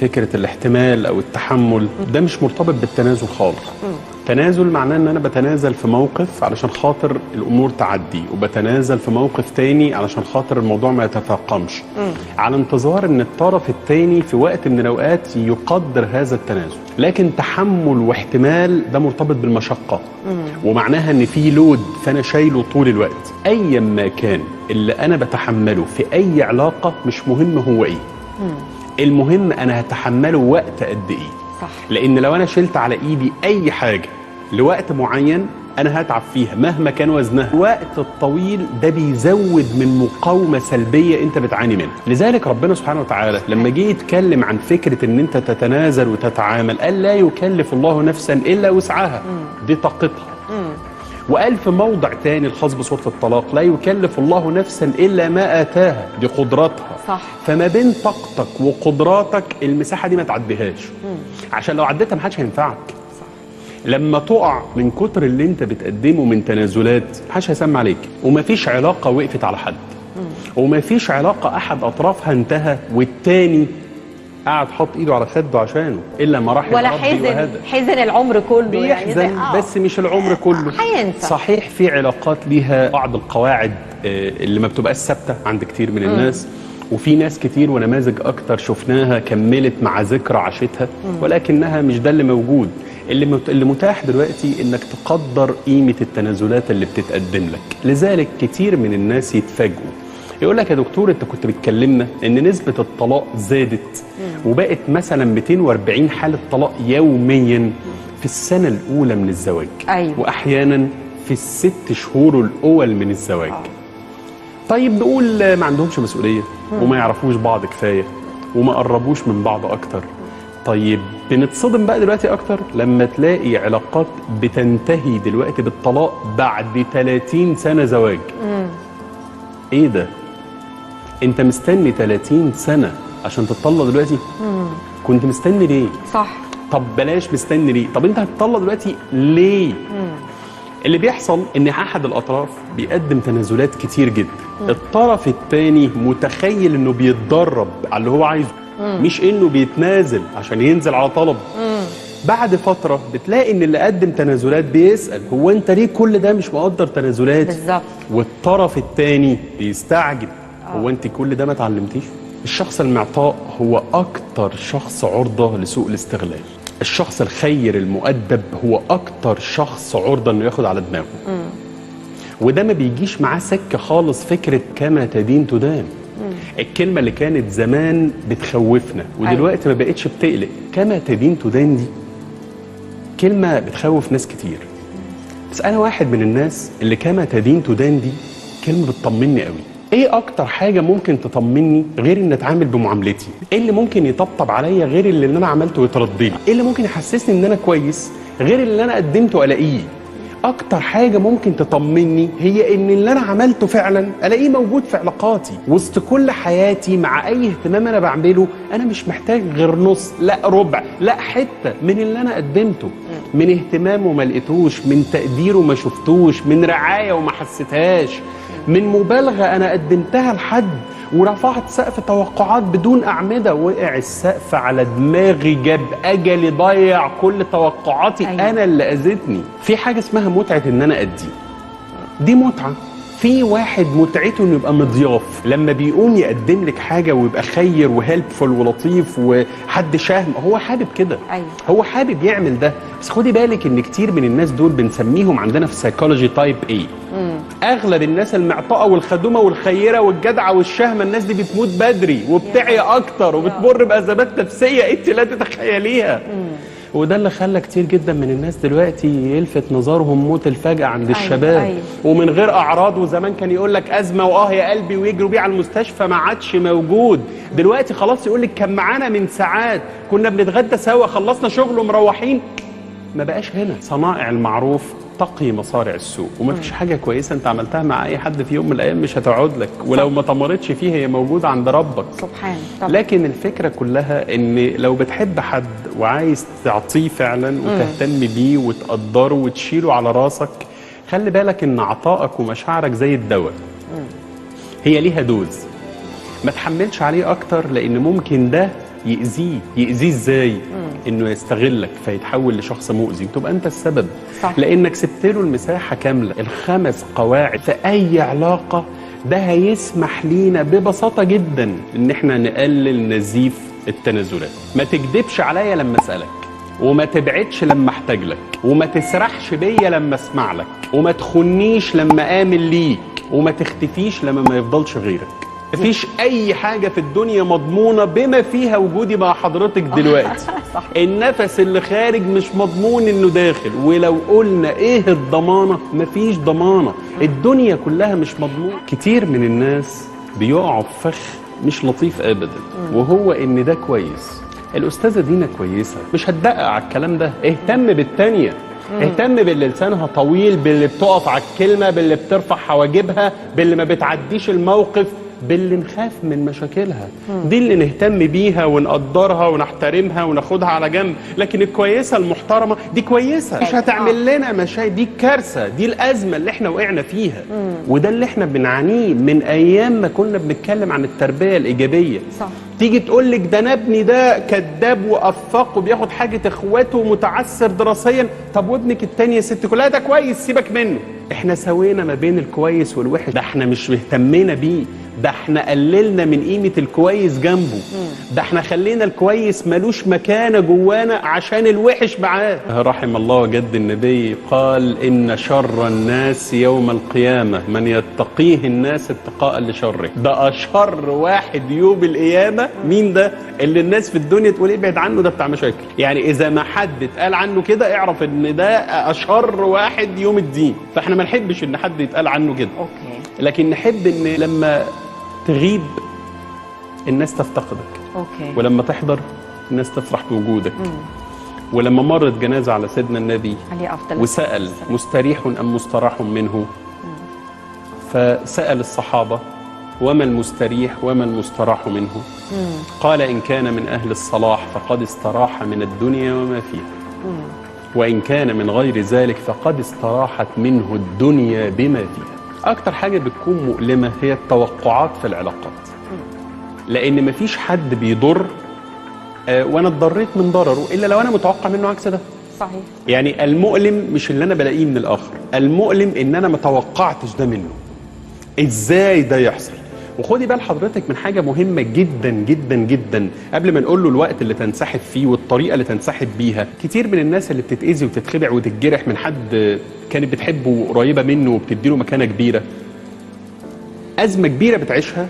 فكرة الاحتمال أو التحمل ده مش مرتبط بالتنازل خالص. تنازل معناه ان انا بتنازل في موقف علشان خاطر الامور تعدي، وبتنازل في موقف تاني علشان خاطر الموضوع ما يتفاقمش، على انتظار ان الطرف التاني في وقت من الاوقات يقدر هذا التنازل. لكن تحمل واحتمال ده مرتبط بالمشقة، ومعناها ان في لود فانا شايله طول الوقت. ايا ما كان اللي انا بتحمله في اي علاقة مش مهم هو ايه، المهم انا هتحمله وقت قد ايه. صح. لان لو انا شلت على ايدي اي حاجه لوقت معين انا هتعب فيها مهما كان وزنها. الوقت الطويل ده بيزود من مقاومه سلبيه انت بتعاني منها. لذلك ربنا سبحانه وتعالى لما جه يتكلم عن فكره ان انت تتنازل وتتعامل قال لا يكلف الله نفسا الا وسعها، دي طاقتها. وقال في موضع تاني الخاص بسوره الطلاق لا يكلف الله نفسا الا ما اتاها، دي قدراتها. صح. فما بين طاقتك وقدراتك المساحه دي ما تعديهاش، عشان لو عديتها ما حدش هينفعك. لما تقع من كتر اللي انت بتقدمه من تنازلات محدش هيسمع عليك، ومفيش علاقه وقفت على حد، ومفيش علاقه احد اطرافها انتهى والتاني قاعد حاط ايده على خده عشانه الا ما رحم ولا ربي. حزن العمر كله بيحزن يعني بس مش العمر كله. هينسى. صحيح في علاقات ليها بعض القواعد اللي ما بتبقاش ثابته عند كتير من الناس، وفي ناس كتير ونماذج اكتر شفناها كملت مع ذكرى عاشتها، ولكنها مش ده اللي موجود. اللي متاح دلوقتي انك تقدر قيمه التنازلات اللي بتتقدم لك. لذلك كتير من الناس يتفاجئوا يقول لك يا دكتور انت كنت بتكلمنا ان نسبه الطلاق زادت وبقت مثلا 240 حاله طلاق يوميا في السنه الاولى من الزواج. أيوة. واحيانا في ال6 شهور الاول من الزواج. طيب نقول ما عندهمش مسؤوليه وما يعرفوش بعض كفايه وما قربوش من بعض اكتر. طيب بنتصدم بقى دلوقتي اكتر لما تلاقي علاقات بتنتهي دلوقتي بالطلاق بعد 30 سنه زواج. ايه ده؟ انت مستني 30 سنه عشان تتطلق دلوقتي؟ كنت مستني ليه؟ صح. طب بلاش مستني ليه، طب انت هتطلق دلوقتي ليه؟ اللي بيحصل ان احد الاطراف بيقدم تنازلات كتير جدا، الطرف الثاني متخيل انه بيتدرب على اللي هو عايزه، مش انه بيتنازل عشان ينزل على طلب. بعد فتره بتلاقي ان اللي قدم تنازلات بيسال هو انت ليه كل ده مش مقدر تنازلات؟ بالظبط. والطرف الثاني بيستعجب هو انت كل ده ما اتعلمتيش؟ الشخص المعطاء هو اكتر شخص عرضه لسوء الاستغلال. الشخص الخير المؤدب هو اكتر شخص عرضه انه ياخد على دماغه. وده ما بيجيش معاه سكه خالص فكره كما تدين تدان. الكلمه اللي كانت زمان بتخوفنا ودلوقتي ما بقتش بتقلق، كما تدين تدان دي كلمه بتخوف ناس كتير. بس انا واحد من الناس اللي كما تدين تدان دي كلمه بتطمني قوي. ايه اكتر حاجه ممكن تطمني غير ان اتعامل بمعاملتي؟ ايه اللي ممكن يطبطب عليا غير اللي انا عملته ويترد لي؟ ايه اللي ممكن يحسسني ان انا كويس غير اللي انا قدمته الاقيه؟ اكتر حاجه ممكن تطمني هي ان اللي انا عملته فعلا الاقيه موجود في علاقاتي وسط كل حياتي. مع اي اهتمام انا بعمله انا مش محتاج غير نص، لا ربع، لا حته من اللي انا قدمته، من اهتمام وما لقيتوش، من تقدير وما شفتوش، من رعايه وما حسيتهاش، من مبالغه انا قدمتها لحد ورفعت سقف توقعات بدون أعمدة، وقع السقف على دماغي، جاب أجلي، ضيع كل توقعاتي. أيوة. أنا اللي أذتني. في حاجة اسمها متعة إن أنا أدي، دي متعة. في واحد متعته إنه يبقى مضياف، لما بيقوم يقدم لك حاجة ويبقى خير وهيلبفول ولطيف وحد شهم، هو حابب كده. أيوة. هو حابب يعمل ده. بس خدي بالك إن كتير من الناس دول بنسميهم عندنا في سايكولوجي تايب A. اغلب الناس المعطاءه والخدومه والخيره والجدعه والشهمه، الناس دي بتموت بدري وبتعيا اكتر وبتمر بازمات نفسيه انت لا تتخيليها. وده اللي خلى كتير جدا من الناس دلوقتي يلفت نظرهم موت الفجأة عند الشباب. أيوة. ومن غير اعراض. وزمان كان يقول لك ازمه يا قلبي ويجروا بيه على المستشفى، ما عادش موجود دلوقتي. خلاص يقول لك كان معانا من ساعات، كنا بنتغدى سوا، خلصنا شغل ومروحين. ما بقاش هنا. صنائع المعروف تقي مصارع السوء، وما فيش حاجه كويسه انت عملتها مع اي حد في يوم من الايام مش هتقعد لك، ولو ما تمرتش فيه هي موجوده عند ربك سبحانه. لكن الفكره كلها ان لو بتحب حد وعايز تعطيه فعلا وتهتم بيه وتقدره وتشيله على راسك، خلي بالك ان عطائك ومشاعرك زي الدواء، هي ليها دوز. ما تحملش عليه اكتر، لان ممكن ده يأذيه ازاي؟ انه يستغلك فيتحول لشخص مؤذي وتبقى انت السبب. صح. لانك سبت له المساحه كامله. الخمس قواعد في اي علاقه ده هيسمح لينا ببساطه جدا ان احنا نقلل نزيف التنازلات. ما تكدبش عليا لما اسالك، وما تبعدش لما احتاج لك، وما تسرحش بيا لما اسمع لك، وما تخنيش لما امن ليك، وما تختفيش لما ما يفضلش غيرك. مفيش اي حاجه في الدنيا مضمونه بما فيها وجودي مع حضرتك دلوقتي. صح. النفس اللي خارج مش مضمون انه داخل، ولو قلنا ايه الضمانه؟ مفيش ضمانه. الدنيا كلها مش مضمون. كتير من الناس بيقعوا في فخ مش لطيف ابدا، وهو ان ده كويس، الاستاذه دينا كويسه، مش هتدقق على الكلام ده. اهتم بالتانيه، اهتم باللي لسانها طويل، باللي بتقف على الكلمه، باللي بترفع حواجبها، باللي ما بتعديش الموقف، باللي نخاف من مشاكلها. دي اللي نهتم بيها ونقدرها ونحترمها وناخدها على جنب. لكن الكويسه المحترمه دي كويسه، مش هتعمل لنا مشاكل. دي الكارثه، دي الازمه اللي احنا وقعنا فيها. وده اللي احنا بنعانيه من ايام ما كنا بنتكلم عن التربيه الايجابيه. صح. تيجي تقول لك ده انا ابني ده كذاب وافاق وبياخد حاجه اخواته ومتعثر دراسيا. طب وابنك التاني يا ست كلها ده كويس، سيبك منه. احنا سوينا ما بين الكويس والوحش. ده احنا مش اهتمينا بيه، ده احنا قللنا من قيمه الكويس جنبه. ده احنا خلينا الكويس ملوش مكانه جوانا عشان الوحش معاه. رحم الله جد النبي قال ان شر الناس يوم القيامه من يتقيه الناس اتقاء لشره. ده اشر واحد يوم القيامه. مين ده؟ اللي الناس في الدنيا تقول ابعد عنه، ده بتاع مشاكل. يعني اذا ما حد اتقال عنه كده اعرف ان ده اشر واحد يوم الدين. فاحنا ما نحبش ان حد يتقال عنه كده. اوكي. لكن نحب ان لما تغيب الناس تفتقدك. اوكي. ولما تحضر الناس تفرح بوجودك. ولما مرت جنازه على سيدنا النبي عليه افضل وسأل مستريح ام مستراح منه، فسأل الصحابه وما المستريح وما المستراح منه؟ قال إن كان من أهل الصلاح فقد استراح من الدنيا وما فيها، وإن كان من غير ذلك فقد استراحت منه الدنيا بما فيها. أكتر حاجة بتكون مؤلمة هي التوقعات في العلاقات، لأن مفيش حد بيضر وأنا اتضريت من ضرره إلا لو أنا متوقع منه عكس ده. صحيح. يعني المؤلم مش اللي أنا بلاقيه من الآخر، المؤلم إن أنا متوقعتش ده منه. إزاي ده يحصل؟ وخدي بال حضرتك من حاجة مهمة جدا جدا جدا قبل ما نقول له الوقت اللي تنسحب فيه والطريقة اللي تنسحب بيها. كتير من الناس اللي بتتأذي وتتخدع وتتجرح من حد كانت بتحبه قريبة منه وبتديله مكانة كبيرة، أزمة كبيرة بتعيشها.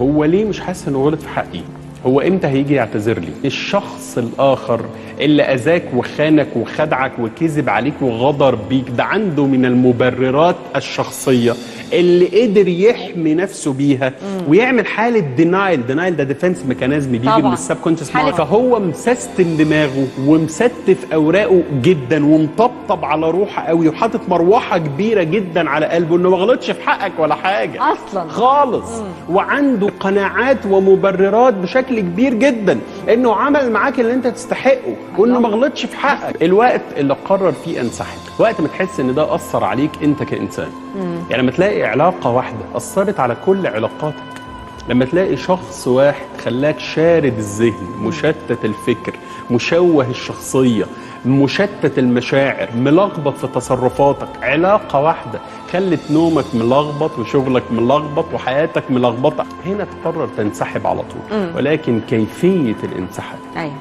هو ليه مش حاسس إنه غلط في حقي؟ هو إمتى هيجي يعتذر لي؟ الشخص الآخر اللي أذاك وخانك وخدعك وكذب عليك وغدر بيك ده عنده من المبررات الشخصية اللي قدر يحمي نفسه بيها ويعمل حالة دينايل ده ديفنس ميكانيزم بيجي من السب كونشس مايند. فهو مسستم دماغه ومستف أوراقه جدا ومطبطب على روحه قوي وحاطط مروحة كبيرة جدا على قلبه إنه ما غلطش في حقك ولا حاجة أصلا خالص. وعنده قناعات ومبررات بشكل كبير جدا إنه عمل معاك اللي أنت تستحقه وإنه ما غلطش في حقك. الوقت اللي قرر فيه أنسحب، وقت ما تحس إن ده أثر عليك أنت كإنسان. يعني لما تلاقي علاقة واحدة أثرت على كل علاقاتك، لما تلاقي شخص واحد خلاك شارد الذهن، مشتت الفكر، مشوه الشخصية، مشتت المشاعر، ملخبط في تصرفاتك، علاقة واحدة خلت نومك ملخبط وشغلك ملخبط وحياتك ملخبطة، هنا تقرر تنسحب على طول. ولكن كيفية الانسحاب، أيوة.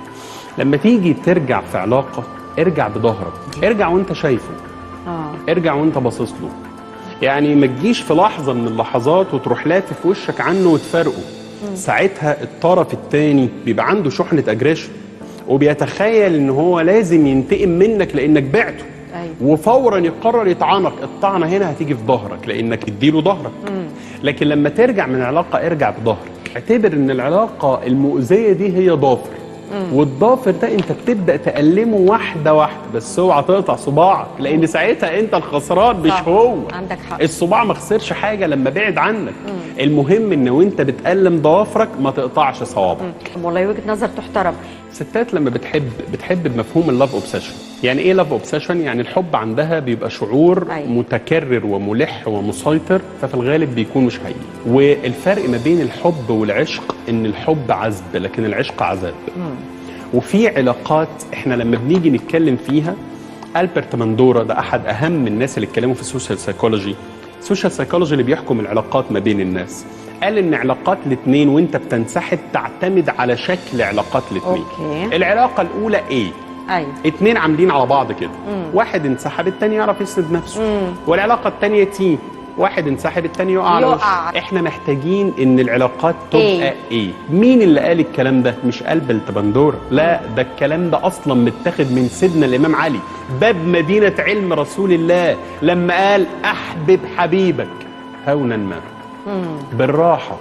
لما تيجي ترجع في علاقة ارجع بظهرك، ارجع وانت شايفه، ارجع وانت باصص له. يعني ما تجيش في لحظة من اللحظات وتروح لافف وشك عنه وتفارقه. ساعتها الطرف الثاني بيبقى عنده شحنة اجريشن وبيتخيل ان هو لازم ينتقم منك لانك بعته. أيوة. وفورا يقرر يطعنك. الطعنة هنا هتيجي في ظهرك لانك تديله ظهرك. لكن لما ترجع من علاقة ارجع بظهرك، اعتبر ان العلاقة المؤذية دي هي ضافر، والضافر ده انت بتبدا تألمه واحده واحده، بس اوعى تقطع صباعك لان ساعتها انت الخسران مش هو. عندك حق. الصباع ما خسرش حاجه لما بعد عنك. المهم ان وانت بتألم ضوافرك ما تقطعش صوابعك. والله وجهة نظر تحترم. الستات لما بتحب بمفهوم اللاف اوبسيشن. يعني ايه لاف اوبسيشن؟ يعني الحب عندها بيبقى شعور متكرر وملح ومسيطر، ففي الغالب بيكون مش حقيقي. والفرق ما بين الحب والعشق ان الحب عذب لكن العشق عذاب. وفي علاقات احنا لما بنيجي نتكلم فيها، ألبرت ماندورا ده احد اهم الناس اللي اتكلموا في السوشيال سايكولوجي، السوشيال سايكولوجي اللي بيحكم العلاقات ما بين الناس، قال ان علاقات الاثنين وانت بتنسحب تعتمد على شكل علاقات الاثنين. العلاقه الاولى ايه؟ ايوه، اتنين عاملين على بعض كده، واحد انسحب التاني يعرف يسند نفسه. والعلاقه الثانيه تي، واحد انسحب التاني يقع على وشه. احنا محتاجين ان العلاقات تبقى ايه؟ مين اللي قال الكلام ده؟ مش ألبرت ماندورا، لا، ده الكلام ده اصلا متاخد من سيدنا الامام علي، باب مدينه علم رسول الله، لما قال احبب حبيبك هونا ما، بالراحه.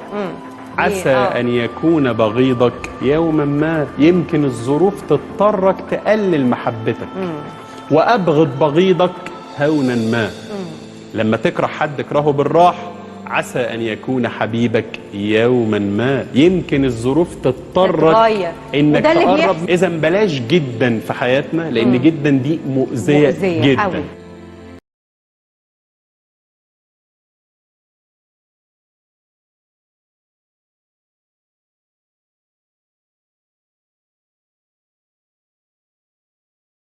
عسى أن يكون بغيضك يوما ما، يمكن الظروف تضطرك تقلل محبتك. وأبغض بغيضك هونا ما، لما تكره حد اكرهه بالراحة. عسى أن يكون حبيبك يوما ما، يمكن الظروف تضطرك إنك تقرب. إذا بلاش جدا في حياتنا، لأن جدا دي مؤذية جدا.